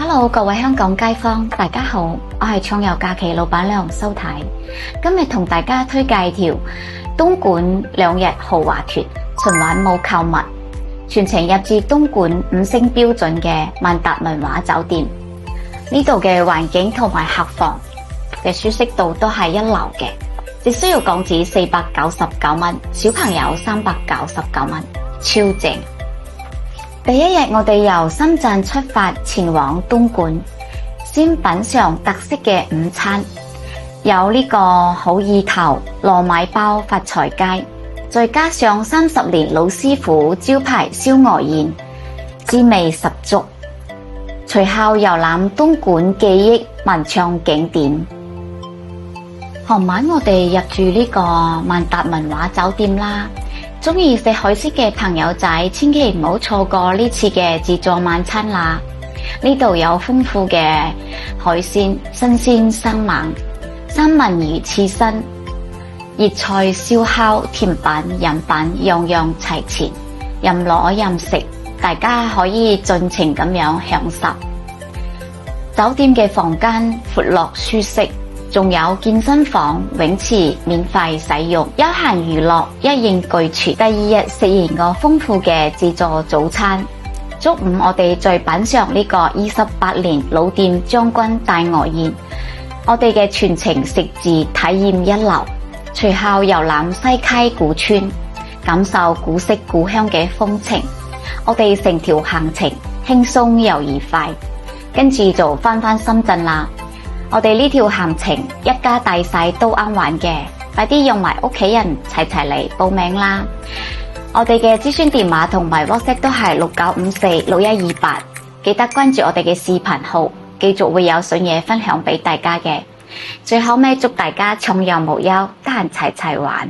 Hello， 各位香港街坊，大家好，我係暢遊假期老闆娘蘇太。今日同大家推介條東莞2日豪華團，純玩冇購物，全程入住東莞5星標準嘅萬達文華酒店。呢度嘅環境同埋客房嘅舒適度都係一流嘅，只需要港紙499蚊，小朋友399蚊，超正。第一日我哋由深圳出發前往東莞，先品嘗特色嘅午餐，有呢個好意頭、糯米包、發財雞，再加上30年老師傅招牌燒鵝宴，滋味十足。隨後遊覽東莞記憶文創景點。傍晚我哋入住呢個萬達文華酒店啦。鍾意食海鮮嘅朋友仔，千祈唔好錯過呢次嘅自助晚餐啦！呢度有豐富嘅海鮮，新鮮生猛，三文魚刺身、熱菜、燒烤、甜品、飲品，樣樣齊全，任攞任食，大家可以盡情咁樣享受。酒店嘅房間闊落舒適，仲有健身房、泳池免費使用，休閒娛樂一應俱全。第二日食完個豐富嘅自助早餐，中午我哋再品嘗呢個28年老店將軍大鵝宴，我哋嘅全程食字體驗一流。隨後遊覽西溪古村，感受古色古香嘅風情。我哋成條行程輕鬆又愉快，跟住就返深圳啦。我哋呢條行程一家大細都啱玩嘅，快啲用埋屋企人齊嚟報名啦！我哋嘅諮詢電話同埋 WhatsApp 都係69546128，記得關注我哋嘅視頻號，繼續會有筍嘢分享俾大家嘅。最後尾祝大家暢遊無憂，得閒齊玩！